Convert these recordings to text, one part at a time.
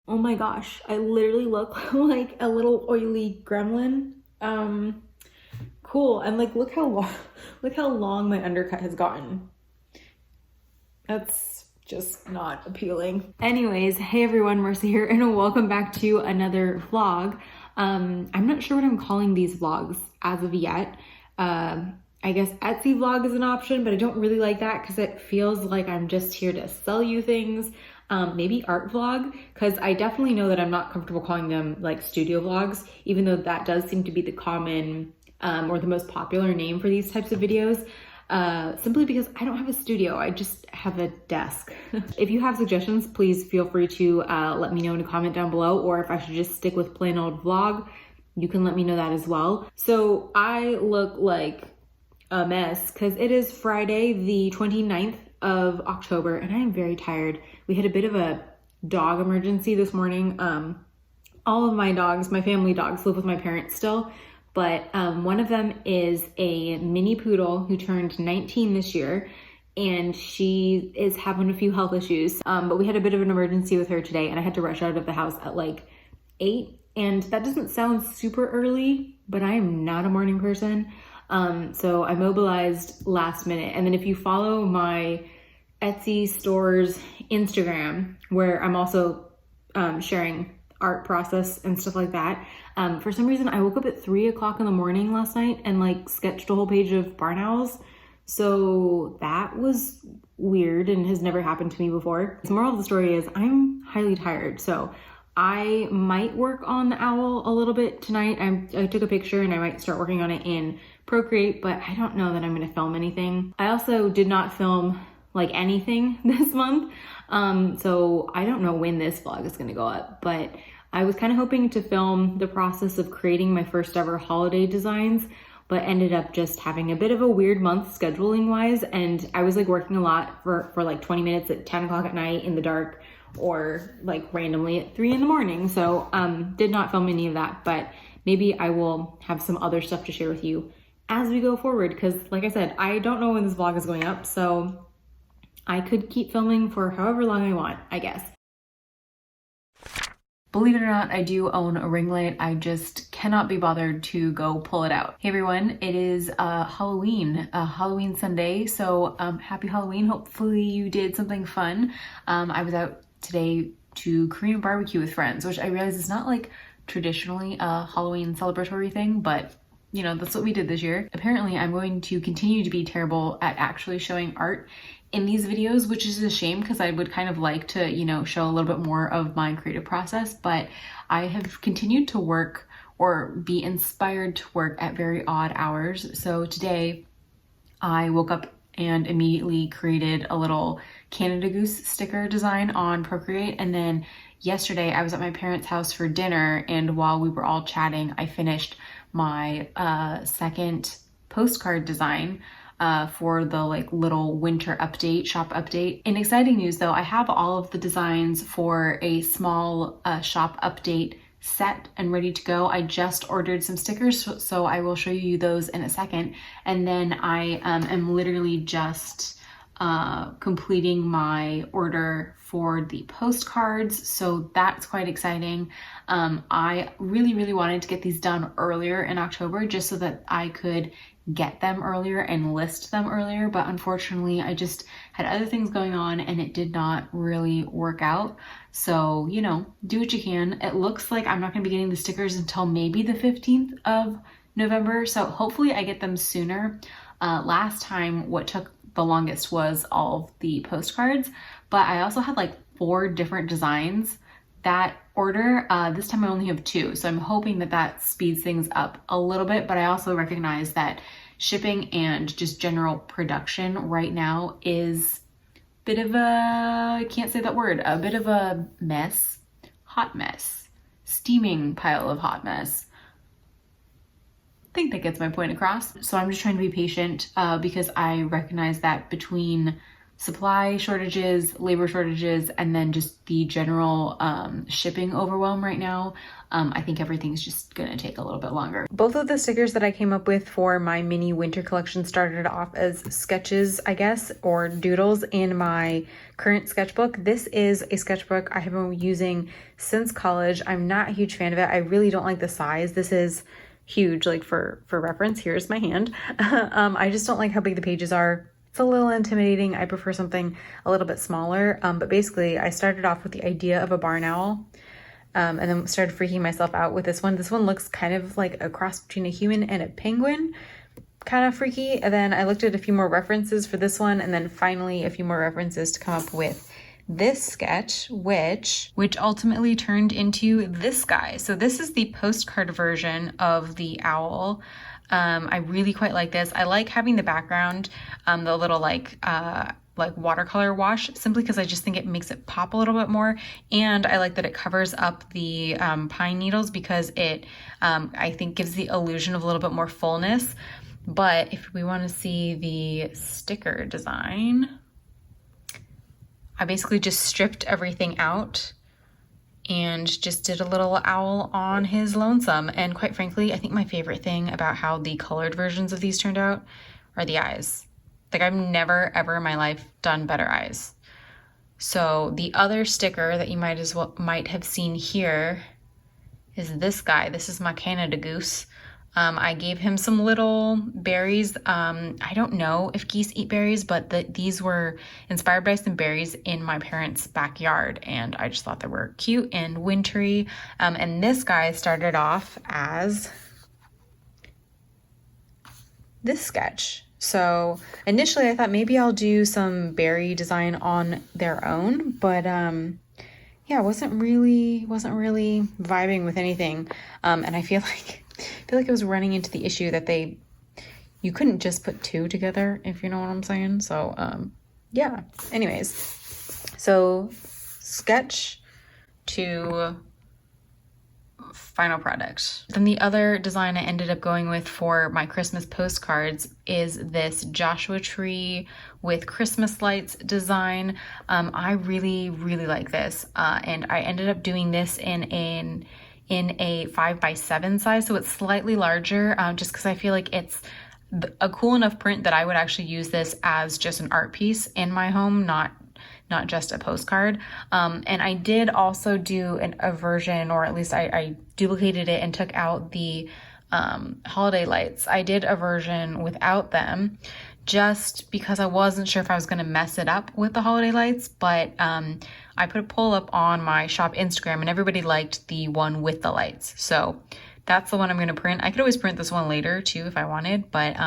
Oh my gosh, I literally look like a little oily gremlin. Cool. And like, look how long, look how long my undercut has gotten. That's just not appealing. Anyways, hey everyone, Marcy here, and welcome back to another vlog. I'm not sure what I'm calling these vlogs as of yet. I guess Etsy vlog is an option, but I don't really like that because it feels like I'm just here to sell you things. Maybe art vlog, because I definitely know that I'm not comfortable calling them like studio vlogs, even though that does seem to be the common or the most popular name for these types of videos. Simply because I don't have a studio, I just have a desk. If you have suggestions, please feel free to let me know in a comment down below, or if I should just stick with plain old vlog, you can let me know that as well. So I look like a mess because it is Friday, the 29th of October, and I am very tired. We had a bit of a dog emergency this morning. All of my dogs, my family dogs, live with my parents still, but one of them is a mini poodle who turned 19 this year, and she is having a few health issues. But we had a bit of an emergency with her today, and I had to rush out of the house at like 8. And that doesn't sound super early, but I am not a morning person. So I mobilized last minute. And then if you follow my Etsy store's Instagram, where I'm also sharing art process and stuff like that, for some reason I woke up at 3 o'clock in the morning last night and like sketched a whole page of barn owls. So that was weird and has never happened to me before. The moral of the story is I'm highly tired. So I might work on the owl a little bit tonight. I took a picture and I might start working on it in Procreate, but I don't know that I'm gonna film anything. I also did not film like anything this month. So I don't know when this vlog is gonna go up, but I was kind of hoping to film the process of creating my first ever holiday designs, but ended up just having a bit of a weird month scheduling wise. And I was like working a lot for like 20 minutes at 10 o'clock at night in the dark, or like randomly at 3 in the morning. So did not film any of that, but maybe I will have some other stuff to share with you as we go forward. Because like I said, I don't know when this vlog is going up, so I could keep filming for however long I want, I guess. Believe it or not, I do own a ring light. I just cannot be bothered to go pull it out. Hey everyone, it is Halloween, Halloween Sunday. So happy Halloween. Hopefully you did something fun. I was out today to Korean barbecue with friends, which I realize is not like traditionally a Halloween celebratory thing, but you know, that's what we did this year. Apparently I'm going to continue to be terrible at actually showing art in these videos, which is a shame because I would kind of like to, you know, show a little bit more of my creative process, but I have continued to work or be inspired to work at very odd hours. So today I woke up and immediately created a little Canada Goose sticker design on Procreate. And then yesterday I was at my parents' house for dinner, and while we were all chatting, I finished my second postcard design for the like little winter update, shop update. In exciting news though, I have all of the designs for a small shop update set and ready to go. I just ordered some stickers, so I will show you those in a second. And then I am literally just completing my order for the postcards, so that's quite exciting. I really wanted to get these done earlier in October just so that I could get them earlier and list them earlier, but unfortunately I just had other things going on and it did not really work out. So, you know, do what you can. It looks like I'm not going to be getting the stickers until maybe the 15th of November, so hopefully I get them sooner. Last time what took the longest was all of the postcards, but I also had like 4 different designs that order. This time I only have 2, so I'm hoping that that speeds things up a little bit, but I also recognize that shipping and just general production right now is a bit of a, I can't say that word, a bit of a mess, hot mess, steaming pile of hot mess. I think that gets my point across. So I'm just trying to be patient because I recognize that between supply shortages, labor shortages, and then just the general shipping overwhelm right now, I think everything's just gonna take a little bit longer. Both of the stickers that I came up with for my mini winter collection started off as sketches, I guess, or doodles in my current sketchbook. This is a sketchbook I have been using since college. I'm not a huge fan of it. I really don't like the size. This is huge, like for reference, here's my hand. I just don't like how big the pages are. It's a little intimidating. I prefer something a little bit smaller. But basically I started off with the idea of a barn owl, and then started freaking myself out with this one. This one looks kind of like a cross between a human and a penguin, kind of freaky. And then I looked at a few more references for this one, and then finally a few more references to come up with this sketch, which ultimately turned into this guy. So this is the postcard version of the owl. I really quite like this. I like having the background, the little like watercolor wash, simply because I just think it makes it pop a little bit more. And I like that it covers up the pine needles, because it, I think, gives the illusion of a little bit more fullness. But if we want to see the sticker design, I basically just stripped everything out and just did a little owl on his lonesome. And quite frankly, I think my favorite thing about how the colored versions of these turned out are the eyes. Like, I've never ever in my life done better eyes. So the other sticker that you might have seen here is this guy. This is my Canada goose. I gave him some little berries. I don't know if geese eat berries, but these were inspired by some berries in my parents' backyard, and I just thought they were cute and wintry. And this guy started off as this sketch. So initially I thought maybe I'll do some berry design on their own, but yeah, wasn't really vibing with anything. And I feel like it was running into the issue that you couldn't just put two together, if you know what I'm saying. So yeah, anyways, so sketch to final product. Then the other design I ended up going with for my Christmas postcards is this Joshua tree with Christmas lights design. I really like this, and I ended up doing this in a 5x7 size, so it's slightly larger, just because I feel like it's a cool enough print that I would actually use this as just an art piece in my home, not just a postcard. And I did also do a version, or at least I duplicated it and took out the holiday lights. I did a version without them, just because I wasn't sure if I was going to mess it up with the holiday lights, but I put a poll up on my shop Instagram and everybody liked the one with the lights. So that's the one I'm going to print. I could always print this one later too if I wanted, but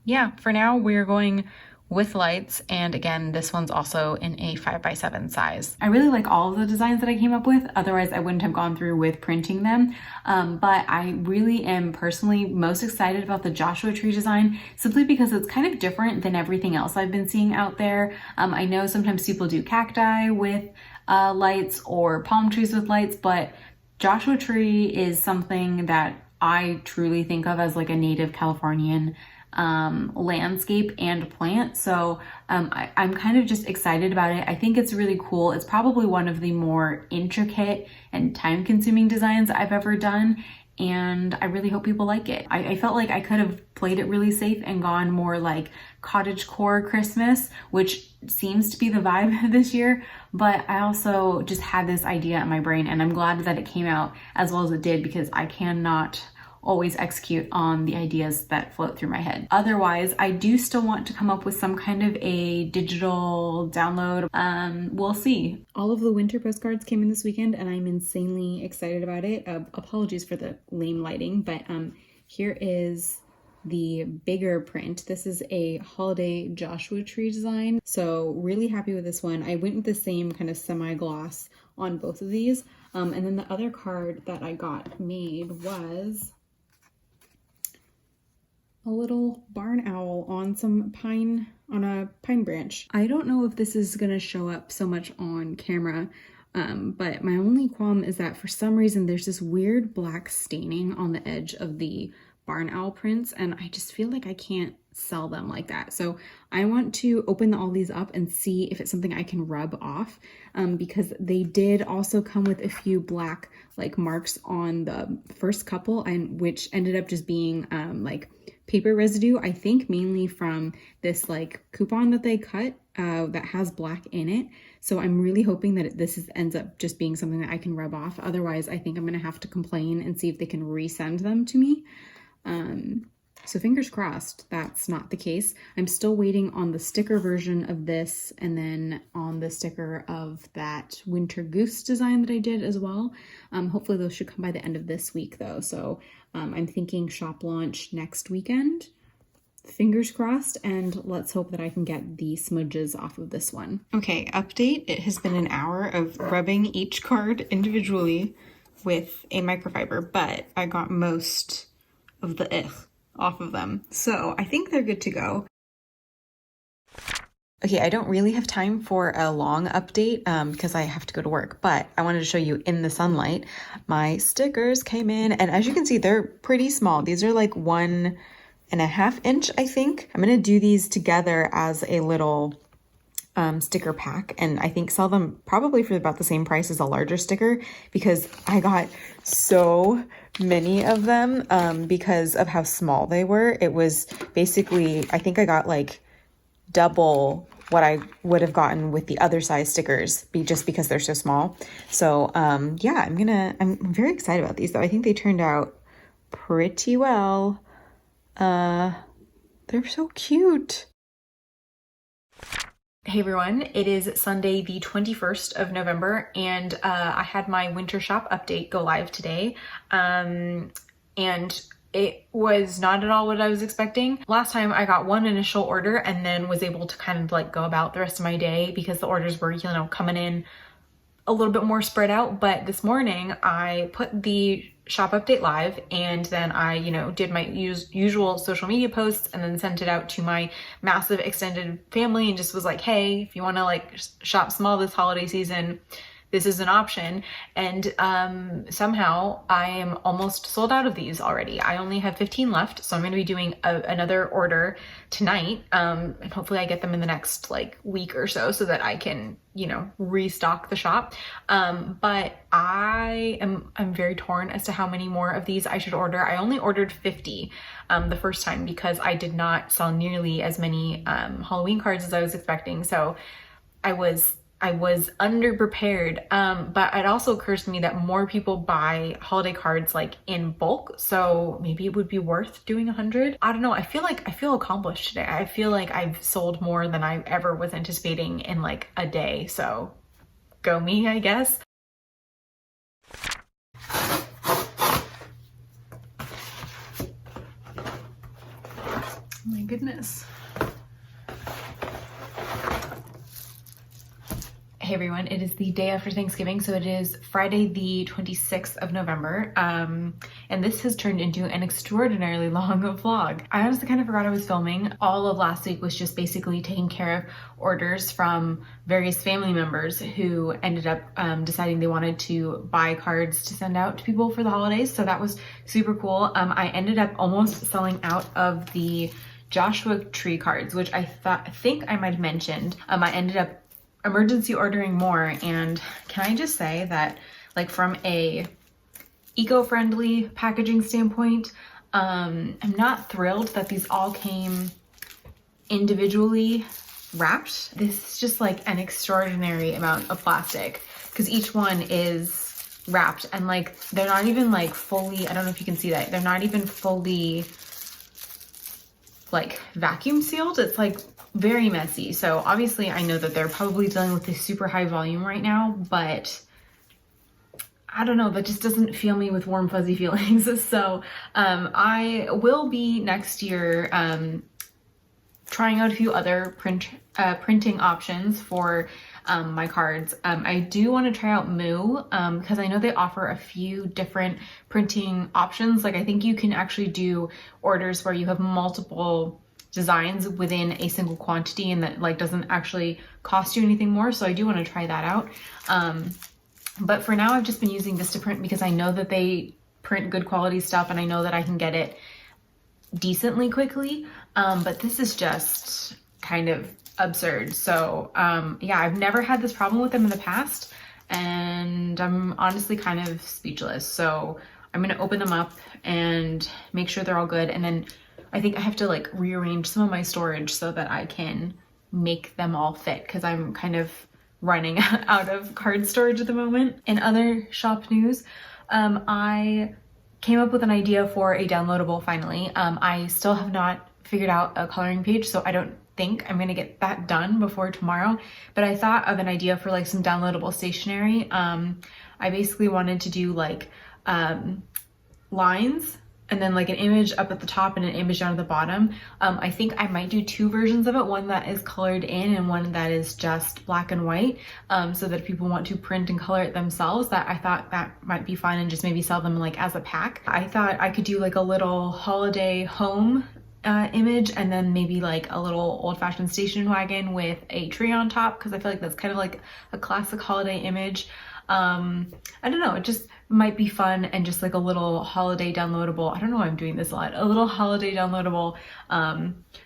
yeah, for now we're going with lights. And again, this one's also in a 5x7 size. I really like all of the designs that I came up with. Otherwise, I wouldn't have gone through with printing them. But I really am personally most excited about the Joshua tree design, simply because it's kind of different than everything else I've been seeing out there. I know sometimes people do cacti with lights or palm trees with lights, but Joshua tree is something that I truly think of as like a native Californian landscape and plant. So I'm kind of just excited about it. I think it's really cool. It's probably one of the more intricate and time-consuming designs I've ever done, and I really hope people like it. I felt like I could have played it really safe and gone more like cottagecore Christmas, which seems to be the vibe this year, but I also just had this idea in my brain, and I'm glad that it came out as well as it did, because I cannot always execute on the ideas that float through my head. Otherwise, I do still want to come up with some kind of a digital download. We'll see. All of the winter postcards came in this weekend and I'm insanely excited about it. Apologies for the lame lighting, but here is the bigger print. This is a holiday Joshua tree design. So really happy with this one. I went with the same kind of semi-gloss on both of these. And then the other card that I got made was a little barn owl on a pine branch. I don't know if this is gonna show up so much on camera, but my only qualm is that for some reason there's this weird black staining on the edge of the barn owl prints, and I just feel like I can't sell them like that. So I want to open all these up and see if it's something I can rub off, because they did also come with a few black like marks on the first couple, and which ended up just being like paper residue, I think mainly from this like coupon that they cut that has black in it. So I'm really hoping that ends up just being something that I can rub off. Otherwise, I think I'm gonna have to complain and see if they can resend them to me. So fingers crossed that's not the case. I'm still waiting on the sticker version of this, and then on the sticker of that winter goose design that I did as well. Hopefully those should come by the end of this week though. So I'm thinking shop launch next weekend. Fingers crossed, and let's hope that I can get the smudges off of this one. Okay, update. It has been an hour of rubbing each card individually with a microfiber, but I got most of the off of them. So I think they're good to go. Okay, I don't really have time for a long update because I have to go to work, but I wanted to show you in the sunlight. My stickers came in, and as you can see, they're pretty small. These are like 1.5 inch, I think. I'm gonna do these together as a little sticker pack, and I think sell them probably for about the same price as a larger sticker, because I got so many of them because of how small they were. It was basically, I think I got like double what I would have gotten with the other size stickers, just because they're so small. So yeah, I'm very excited about these though. I think they turned out pretty well. They're so cute. Hey everyone, it is Sunday the 21st of November, and I had my winter shop update go live today, and it was not at all what I was expecting. Last time I got one initial order and then was able to kind of like go about the rest of my day because the orders were, you know, coming in a little bit more spread out. But this morning I put the shop update live, and then I, you know, did my usual social media posts and then sent it out to my massive extended family and just was like, hey, if you want to like shop small this holiday season, this is an option. And somehow I am almost sold out of these already. I only have 15 left, so I'm going to be doing another order tonight, and hopefully I get them in the next like week or so that I can, you know, restock the shop. But I'm very torn as to how many more of these I should order. I only ordered 50 the first time because I did not sell nearly as many Halloween cards as I was expecting. So I was underprepared, but it also occurs to me that more people buy holiday cards like in bulk, so maybe it would be worth doing 100. I don't know. I feel accomplished today. I feel like I've sold more than I ever was anticipating in like a day, so go me, I guess. Oh my goodness. Hey everyone, it is the day after Thanksgiving, so it is Friday the 26th of November, and this has turned into an extraordinarily long vlog. I honestly kind of forgot I was filming. All of last week was just basically taking care of orders from various family members who ended up deciding they wanted to buy cards to send out to people for the holidays, so that was super cool. I ended up almost selling out of the Joshua Tree cards, which I think I might have mentioned. I ended up emergency ordering more, and can I just say that like from a eco-friendly packaging standpoint, I'm not thrilled that these all came individually wrapped. This is just like an extraordinary amount of plastic because each one is wrapped, and like they're not even like fully, I don't know if you can see that, they're not even fully like vacuum sealed. It's like very messy. So obviously I know that they're probably dealing with this super high volume right now, but I don't know, that just doesn't fill me with warm fuzzy feelings. So I will be next year trying out a few other printing options for my cards. I do want to try out Moo because I know they offer a few different printing options. Like I think you can actually do orders where you have multiple designs within a single quantity, and that like doesn't actually cost you anything more. So I do want to try that out. But for now I've just been using this to print because I know that they print good quality stuff and I know that I can get it decently quickly. But this is just kind of absurd. So yeah, I've never had this problem with them in the past, and I'm honestly kind of speechless. So I'm gonna open them up and make sure they're all good, and then I think I have to like rearrange some of my storage so that I can make them all fit, because I'm kind of running out of card storage at the moment. In other shop news, I came up with an idea for a downloadable finally. I still have not figured out a coloring page, so I don't think I'm gonna get that done before tomorrow, but I thought of an idea for like some downloadable stationery. I basically wanted to do like lines and then like an image up at the top and an image down at the bottom. I think I might do two versions of it, one that is colored in and one that is just black and white, so that if people want to print and color it themselves, that I thought that might be fun, and just maybe sell them like as a pack. I thought I could do like a little holiday home image, and then maybe like a little old-fashioned station wagon with a tree on top, because I feel like that's kind of like a classic holiday image. I don't know, it just might be fun, and just like a little holiday downloadable. I don't know why I'm doing this a lot. A little holiday downloadable,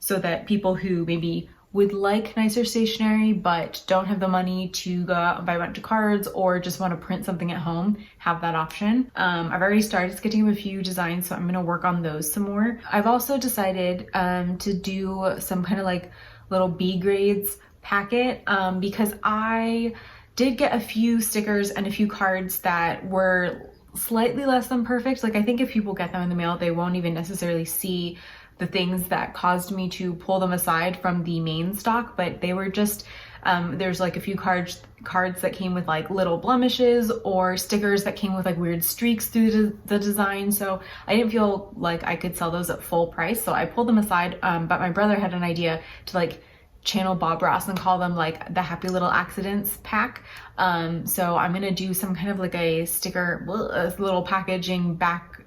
so that people who maybe would like nicer stationery but don't have the money to go out and buy a bunch of cards, or just want to print something at home, have that option. I've already started sketching up a few designs, so I'm gonna work on those some more. I've also decided to do some kind of like little B grades packet, because I did get a few stickers and a few cards that were slightly less than perfect. Like I think if people get them in the mail, they won't even necessarily see the things that caused me to pull them aside from the main stock, but they were just, there's like a few cards that came with like little blemishes, or stickers that came with like weird streaks through the design. So I didn't feel like I could sell those at full price, so I pulled them aside. But my brother had an idea to like channel Bob Ross and call them like the Happy Little Accidents pack. So I'm gonna do some kind of like a sticker, a little packaging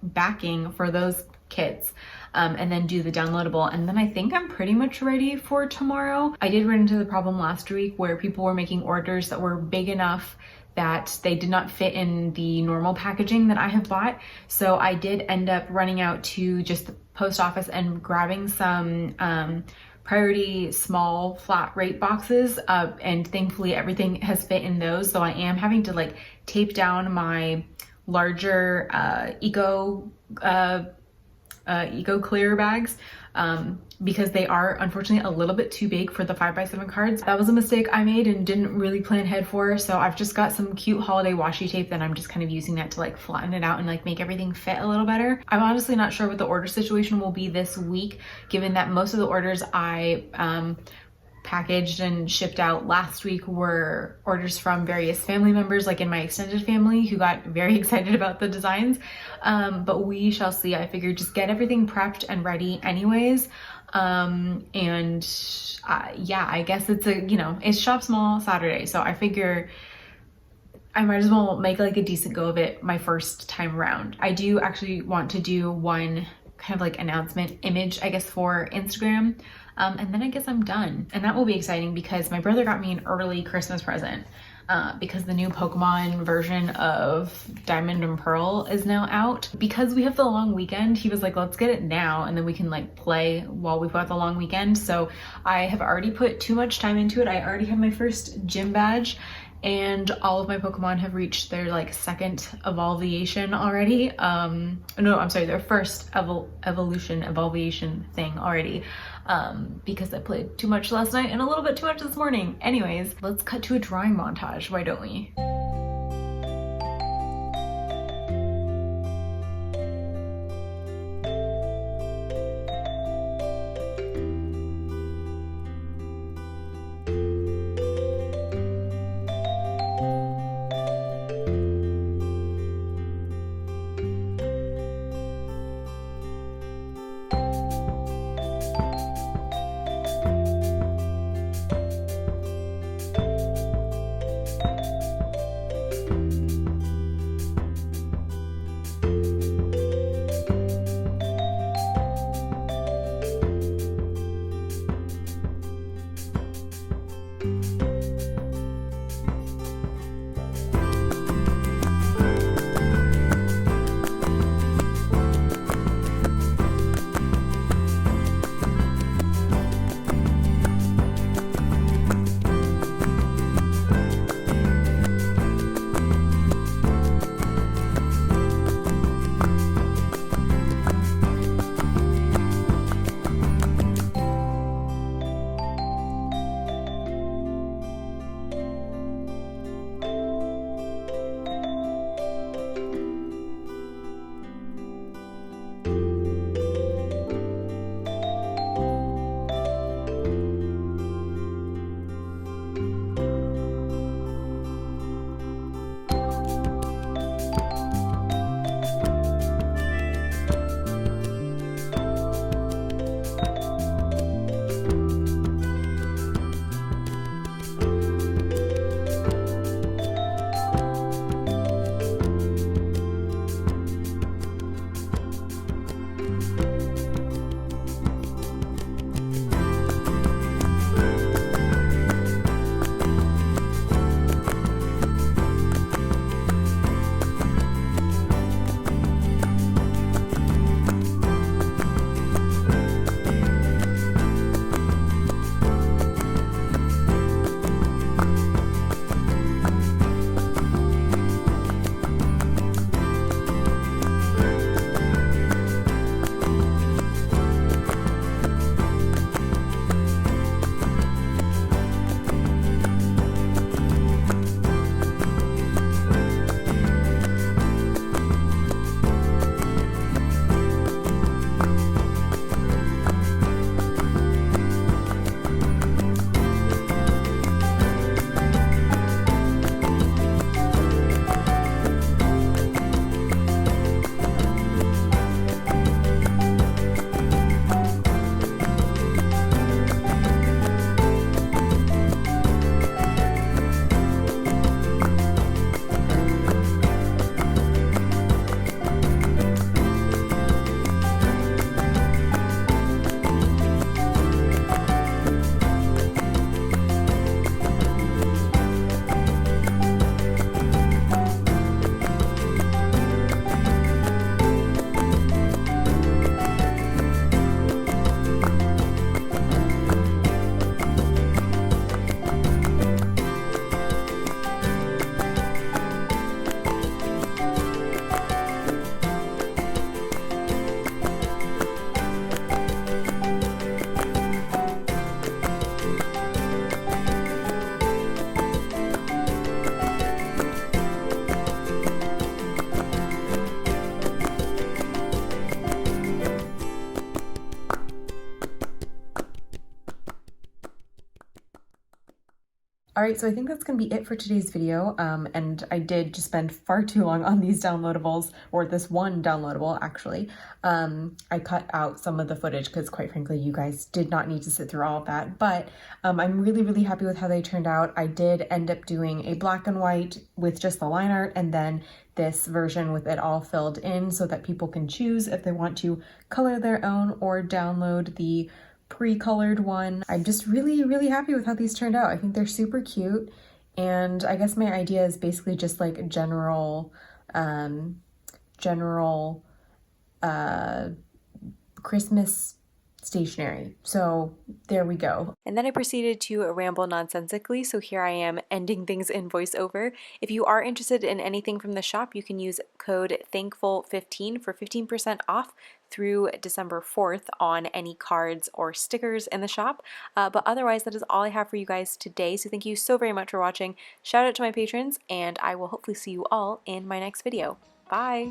backing for those kits, and then do the downloadable. And then I think I'm pretty much ready for tomorrow. I did run into the problem last week where people were making orders that were big enough that they did not fit in the normal packaging that I have bought. So I did end up running out to just the post office and grabbing some priority small flat rate boxes, and thankfully everything has fit in those. So I am having to like tape down my larger eco clear bags, because they are unfortunately a little bit too big for the 5x7 cards. That was a mistake I made and didn't really plan ahead for. So I've just got some cute holiday washi tape that I'm just kind of using that to like flatten it out and like make everything fit a little better. I'm honestly not sure what the order situation will be this week, given that most of the orders I packaged and shipped out last week were orders from various family members, like in my extended family, who got very excited about the designs. But we shall see. I figured just get everything prepped and ready anyways. Yeah, I guess it's it's Shop Small Saturday, so I figure I might as well make like a decent go of it my first time around. I do actually want to do one kind of like announcement image, I guess, for Instagram. And then I guess I'm done. And that will be exciting because my brother got me an early Christmas present, because the new Pokemon version of Diamond and Pearl is now out. Because we have the long weekend, he was like, let's get it now and then we can like play while we've got the long weekend. So I have already put too much time into it. I already have my first gym badge, and all of my Pokemon have reached their like second evolvation already. No, I'm sorry, their first evolution thing already, because I played too much last night and a little bit too much this morning. Anyways, let's cut to a drawing montage, why don't we? All right, so I think that's gonna be it for today's video. And I did just spend far too long on these downloadables, or this one downloadable actually. I cut out some of the footage because quite frankly, you guys did not need to sit through all of that, but I'm really, really happy with how they turned out. I did end up doing a black and white with just the line art, and then this version with it all filled in so that people can choose if they want to color their own or download the pre-colored one. I'm just really, really happy with how these turned out. I think they're super cute. And I guess my idea is basically just like general Christmas stationery. So there we go. And then I proceeded to ramble nonsensically, so here I am ending things in voiceover. If you are interested in anything from the shop, you can use code THANKFUL15 for 15% off through December 4th on any cards or stickers in the shop. But otherwise, that is all I have for you guys today. So thank you so very much for watching. Shout out to my patrons, and I will hopefully see you all in my next video. Bye!